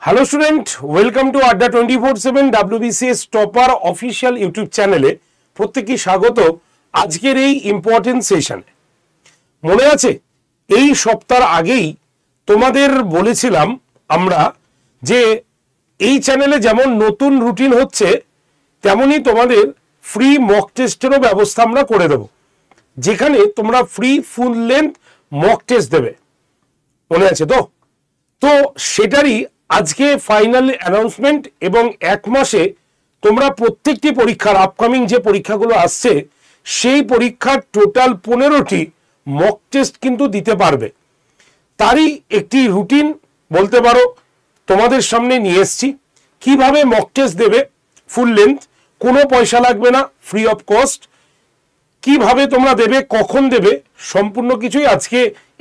Hello student, welcome to আড্ডা 24/7 WBCS topper official YouTube চ্যানেলে প্রত্যেককে স্বাগত। আজকের এই ইম্পর্টেন্ট সেশনে মনে আছে এই সপ্তাহ আগেই তোমাদের বলেছিলাম আমরা যে এই চ্যানেলে যেমন নতুন রুটিন হচ্ছে তেমনি তোমাদের ফ্রি মক টেস্টেরও ব্যবস্থা আমরা করে দেব, যেখানে তোমরা free full length mock test দেবে। মনে আছে তো? তো সেটারই আজকে ফাইনাল অ্যানাউন্সমেন্ট এবং এক মাসে তোমরা প্রত্যেকটি পরীক্ষার আপকামিং যে পরীক্ষাগুলো আসছে সেই পরীক্ষার টোটাল 15টি মক টেস্ট কিন্তু দিতে পারবে। তারই একটি রুটিন বলতে পারো তোমাদের সামনে নিয়ে এসেছি। কিভাবে মক টেস্ট দেবে ফুল লেন্থ, কোনো পয়সা লাগবে না, ফ্রি অফ কস্ট। কিভাবে তোমরা দেবে, কখন দেবে, সম্পূর্ণ কিছুই আজকে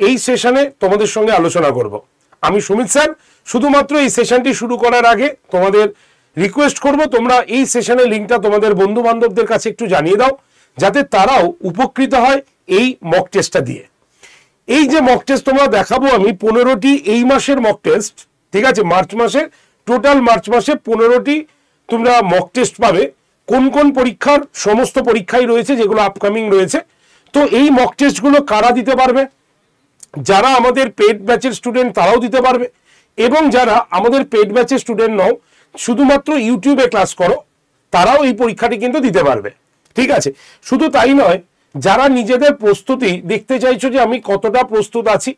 এই সেশনে তোমাদের সঙ্গে আলোচনা করব। আমি সুমিত স্যার। শুধুমাত্র এই সেশনটি শুরু করার আগে তোমাদের রিকোয়েস্ট করব, তোমরা এই সেশনের লিঙ্কটা তোমাদের বন্ধু বান্ধবদের কাছে একটু জানিয়ে দাও, যাতে তারাও উপকৃত হয় এই মক টেস্টটা দিয়ে। এই যে মক টেস্ট তোমরা দেখাবো আমি 15টি এই মাসের মক টেস্ট, ঠিক আছে? মার্চ মাসে টোটাল মার্চ মাসে 15টি তোমরা মক টেস্ট পাবে। কোন কোন পরীক্ষার, সমস্ত পরীক্ষাই রয়েছে যেগুলো আপকামিং রয়েছে। তো এই মক টেস্টগুলো কারা দিতে পারবে? যারা আমাদের পেড ব্যাচের স্টুডেন্ট তারাও দিতে পারবে, এবং যারা আমাদের পেড ব্যাচের স্টুডেন্ট নও, শুধুমাত্র ইউটিউবে ক্লাস করো, তারাও এই পরীক্ষাটি কিন্তু দিতে পারবে। ঠিক আছে? শুধু তাই নয়, যারা নিজেদের প্রস্তুতি দেখতে চাইছো যে আমি কতটা প্রস্তুত আছি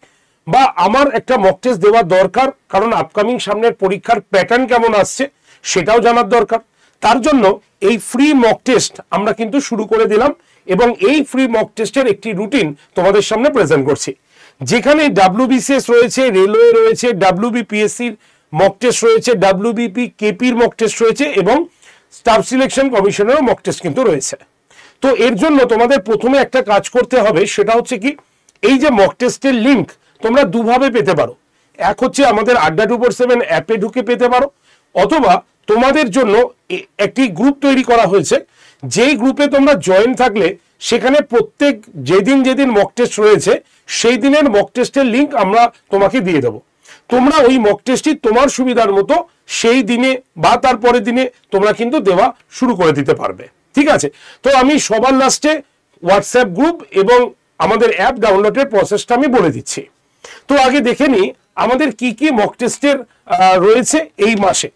বা আমার একটা মক টেস্ট দেওয়ার দরকার, কারণ আপকামিং সামনের পরীক্ষার প্যাটার্ন কেমন আসছে সেটাও জানার দরকার, তার জন্য এই ফ্রি মক টেস্ট আমরা কিন্তু শুরু করে দিলাম। এবং এই ফ্রি মক টেস্টের একটি রুটিন তোমাদের সামনে প্রেজেন্ট করছি, যেখানে WBCS রয়েছে, রেলওয়ে রয়েছে, WBPSCর মক টেস্ট রয়েছে, WBP কেপির মক টেস্ট রয়েছে এবং স্টাফ সিলেকশন কমিশনেরও মক টেস্ট কিন্তু রয়েছে। তো এর জন্য তোমাদের প্রথমে একটা কাজ করতে হবে, সেটা হচ্ছে কি, এই যে মক টেস্টের লিঙ্ক তোমরা দুভাবে পেতে পারো। এক হচ্ছে আমাদের আড্ডা 24/7 অ্যাপে ঢুকে পেতে পারো, অথবা তোমাদের জন্য একটি গ্রুপ তৈরি করা হয়েছে, যেই গ্রুপে তোমরা জয়েন থাকলে সেখানে প্রত্যেক যেদিন যেদিন মক টেস্ট রয়েছে সেই দিনের মক টেস্টের লিঙ্ক আমরা তোমাকে দিয়ে দেবো। তোমরা ওই মক টেস্টটি তোমার সুবিধার মতো সেই দিনে বা তার পরের দিনে তোমরা কিন্তু দেওয়া শুরু করে দিতে পারবে। ঠিক আছে? তো আমি সবার লাস্টে হোয়াটসঅ্যাপ গ্রুপ এবং আমাদের অ্যাপ ডাউনলোডের প্রসেসটা আমি বলে দিচ্ছি। তো আগে দেখে নিই আমাদের কি কি মক টেস্টের রয়েছে এই মাসে।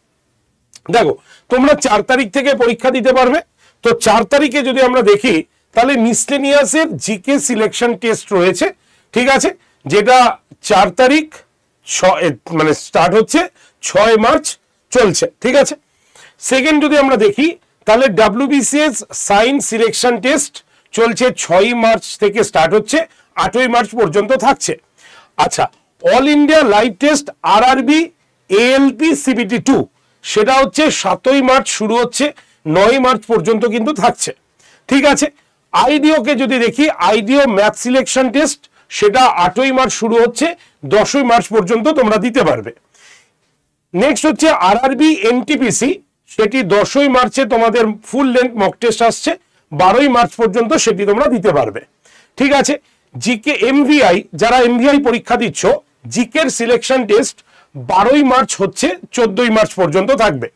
দেখো, তোমরা 4 তারিখ থেকে পরীক্ষা দিতে পারবে। তো 4 তারিখে যদি আমরা দেখি, তাহলে মিসলেনিয়াসের জিকে সিলেকশন টেস্ট রয়েছে, ঠিক আছে, যেটা 4 তারিখ মানে স্টার্ট হচ্ছে, 6 মার্চ চলছে। ঠিক আছে? সেকেন্ড যদি আমরা দেখি, তাহলে WBCS সায়েন্স সিলেকশন টেস্ট চলছে, 6 মার্চ থেকে স্টার্ট হচ্ছে, 8 মার্চ পর্যন্ত থাকছে। আচ্ছা, all India live test RRB ALP CBT 2 সেটা হচ্ছে 7 মার্চ শুরু হচ্ছে, 9 মার্চ পর্যন্ত কিন্তু থাকছে। ঠিক আছে? আইডিওকে যদি দেখি, আইডিও ম্যাথ সিলেকশন টেস্ট সেটা 8 মার্চ শুরু হচ্ছে, 10 মার্চ পর্যন্ত তোমরা দিতে পারবে। নেক্সট হচ্ছে RRB NTPC, সেটি 10 মার্চে তোমাদের ফুল লেন্থ মক টেস্ট আসছে, 12 মার্চ পর্যন্ত সেটি তোমরা দিতে পারবে। ঠিক আছে? জিকে MVI, যারা MVI পরীক্ষা দিচ্ছ, জিকের সিলেকশন টেস্ট 12 মার্চ হচ্ছে, 14 মার্চ পর্যন্ত থাকবে।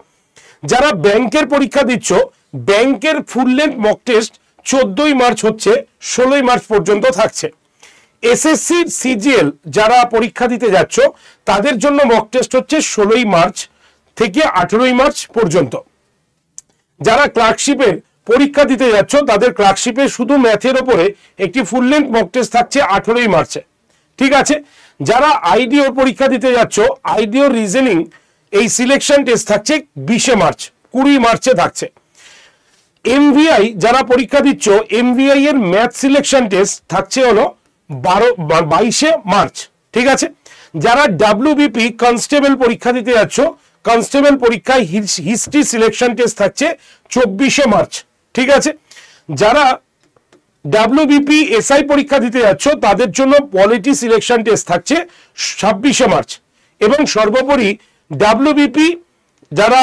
যারা ব্যাংকের পরীক্ষা দিচ্ছ, ব্যাংকের full length mock test 14 March হচ্ছে, 16 মার্চ পর্যন্ত থাকছে। SSC CGL যারা পরীক্ষা দিতে যাচ্ছ, তাদের জন্য মক টেস্ট হচ্ছে 16 মার্চ থেকে 18 মার্চ পর্যন্ত। যারা ক্লার্কশিপের পরীক্ষা দিতে যাচ্ছ, তাদের ক্লার্কশিপে শুধু ম্যাথের ওপরে একটি ফুল লেন্থ মক টেস্ট থাকছে 18 মার্চে। ঠিক আছে? যারা আইডিওর পরীক্ষা দিতে যাচ্ছ, আইডিও রিজনিং এই সিলেকশন টেস্ট থাকছে 20 মার্চ, 20 মার্চে থাকছে। MVI যারা পরীক্ষা দিচ্ছ, MVI এর ম্যাথ সিলেকশন টেস্ট থাকছে হলো 22 মার্চ। ঠিক আছে? যারা WBP কনস্টেবল পরীক্ষা দিতে যাচ্ছ, কনস্টেবল পরীক্ষায় হিস্ট্রি সিলেকশন টেস্ট থাকছে 24 মার্চ। ঠিক আছে? যারা WBP SI পরীক্ষা দিতে যাচ্ছ, তাদের জন্য পলিটি সিলেকশন টেস্ট থাকছে 26 মার্চ। এবং সর্বোপরি WBP যারা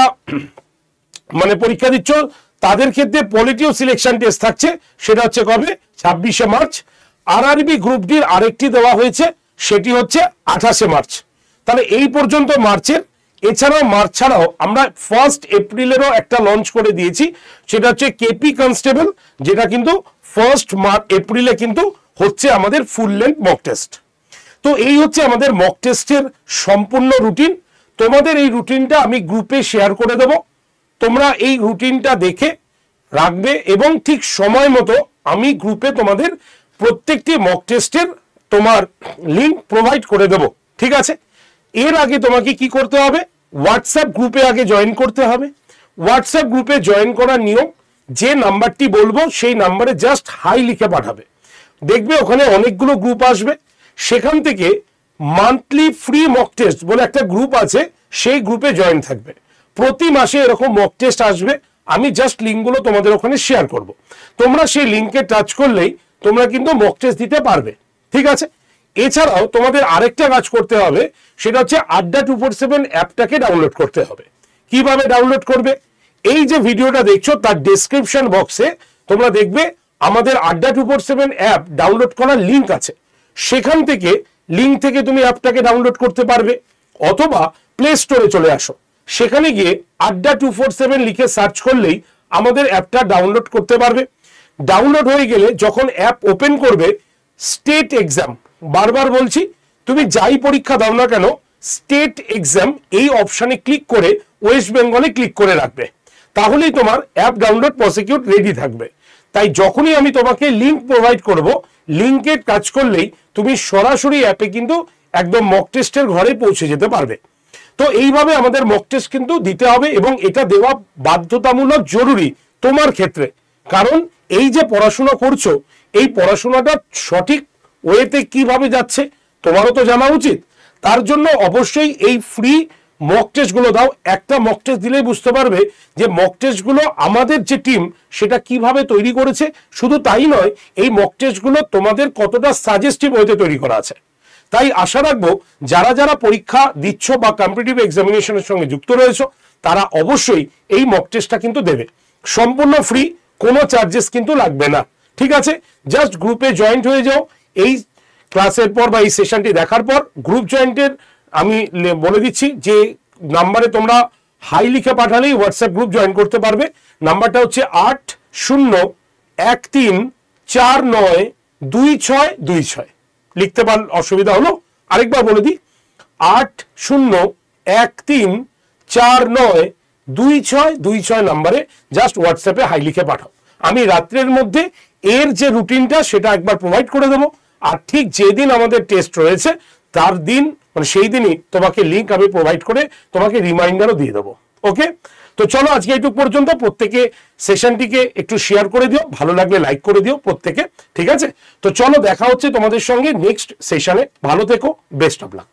মানে পরীক্ষা দিচ্ছ, তাদের ক্ষেত্রে পলিটিও সিলেকশন টেস্ট থাকছে, সেটা হচ্ছে কবে? 26 মার্চ। RRB গ্রুপ ডির আরেকটি দেওয়া হয়েছে, সেটি হচ্ছে 28 মার্চ। তাহলে এই পর্যন্ত মার্চের এছাড়াও মার্চ ছাড়াও আমরা 1 এপ্রিলেরও একটা লঞ্চ করে দিয়েছি, সেটা হচ্ছে কেপি কনস্টেবল, যেটা কিন্তু 1 এপ্রিলে কিন্তু হচ্ছে আমাদের ফুল লেন্থ মক টেস্ট। তো এই হচ্ছে আমাদের মক টেস্টের সম্পূর্ণ রুটিন। তোমাদের এই রুটিনটা আমি গ্রুপে শেয়ার করে দেব, তোমরা এই রুটিনটা দেখে রাখবে এবং ঠিক সময় মতো আমি গ্রুপে তোমাদের প্রত্যেকটি মক টেস্টের তোমার লিঙ্ক প্রোভাইড করে দেব, ঠিক আছে? এর আগে তোমাকে কি করতে হবে, হোয়াটসঅ্যাপ গ্রুপে আগে জয়েন করতে হবে। হোয়াটসঅ্যাপ গ্রুপে জয়েন করার নিয়ম, যে নাম্বারটি বলবো সেই নাম্বারে জাস্ট হাই লিখে পাঠাবে, দেখবে ওখানে অনেকগুলো গ্রুপ আসবে, সেখান থেকে মান্থলি ফ্রি মক টেস্ট বলে একটা গ্রুপ আছে, সেই গ্রুপে জয়েন থাকবে। প্রতি মাসে এরকম মক টেস্ট আসবে, আমি জাস্ট লিঙ্কগুলো তোমাদের ওখানে শেয়ার করব, তোমরা সেই লিঙ্কে টাচ করলেই তোমরা কিন্তু মক টেস্ট দিতে পারবে, ঠিক আছে? এছাড়াও তোমাদের আরেকটা কাজ করতে হবে, সেটা হচ্ছে আড্ডা 247 অ্যাপটাকে ডাউনলোড করতে হবে। কিভাবে ডাউনলোড করবে, এই যে ভিডিওটা দেখছো তার ডেসক্রিপশন বক্সে তোমরা দেখবে আমাদের আড্ডা 247 অ্যাপ ডাউনলোড করার লিঙ্ক আছে, সেখান থেকে লিঙ্ক থেকে তুমি অ্যাপটাকে ডাউনলোড করতে পারবে, অথবা প্লে স্টোরে চলে আসো, সেখানে গিয়ে আড্ডা 247 লিখে সার্চ করলেই আমাদের অ্যাপটা ডাউনলোড করতে পারবে। ডাউনলোড হয়ে গেলে যখন অ্যাপ ওপেন করবে, স্টেট এক্সাম, বারবার বলছি, তুমি যাই পরীক্ষা দাও না কেন স্টেট এক্সাম এই অপশানে ক্লিক করে ওয়েস্ট বেঙ্গলে ক্লিক করে রাখবে, তাহলেই তোমার অ্যাপ ডাউনলোড প্রসিকিউট রেডি থাকবে। তাই যখনই আমি তোমাকে লিঙ্ক প্রোভাইড করব, লিঙ্কে কাজ করলেই তুমি সরাসরি অ্যাপে কিন্তু একদম মক টেস্টের ঘরে পৌঁছে যেতে পারবে। তো এইভাবে আমাদের মক টেস্ট কিন্তু দিতে হবে এবং এটা দেওয়া বাধ্যতামূলক জরুরি তোমার ক্ষেত্রে, কারণ এই যে পড়াশোনা করছো এই পড়াশোনাটা সঠিক ওয়েতে কিভাবে যাচ্ছে তোমারও তো জানা উচিত। তার জন্য অবশ্যই এই ফ্রি মক টেস্টগুলো দাও, একটা মক টেস্ট দিলেই বুঝতে পারবে যে মক টেস্টগুলো আমাদের যে টিম সেটা কিভাবে তৈরি করেছে। শুধু তাই নয়, এই মক টেস্টগুলো তোমাদের কতটা সাজেস্টিভ ওয়েতে তৈরি করা আছে। তাই আশা রাখবো যারা যারা পরীক্ষা দিচ্ছ বা কম্পিটিটিভ এক্সামিনেশনের সঙ্গে যুক্ত রয়েছে তারা অবশ্যই এই মক টেস্টটা কিন্তু দেবে, সম্পূর্ণ ফ্রি, কোনো চার্জেস কিন্তু লাগবে না, ঠিক আছে? জাস্ট গ্রুপে জয়েন্ট হয়ে যাও, এই ক্লাসের পর বা এই সেশনটি দেখার পর গ্রুপ জয়েন্টের আমি বলে দিচ্ছি যে নাম্বারে তোমরা হাই লিখে পাঠালেই হোয়াটসঅ্যাপ গ্রুপ জয়েন করতে পারবে। নাম্বারটা হচ্ছে 8013492626, লিখতে পার অসুবিধা হলো আরেকবার বলে দিই, 8013492626 নাম্বারে জাস্ট হোয়াটসঅ্যাপে হাই লিখে পাঠাও। আমি রাত্রের মধ্যে এর যে রুটিনটা সেটা একবার প্রোভাইড করে দেবো, আর ঠিক যেদিন আমাদের টেস্ট রয়েছে তার দিন মানে সেই দিনই তোমাকে লিঙ্ক আমি প্রোভাইড করে তোমাকে রিমাইন্ডারও দিয়ে দেবো। ওকে, তো চলো আজকে এইটুকু পর্যন্ত। প্রত্যেকে সেশনটিকে একটু শেয়ার করে দিও, ভালো লাগলে লাইক করে দিও প্রত্যেকে, ঠিক আছে? তো চলো দেখা হচ্ছে তোমাদের সঙ্গে নেক্সট সেশনে, ভালো থেকো, বেস্ট অফ লাক।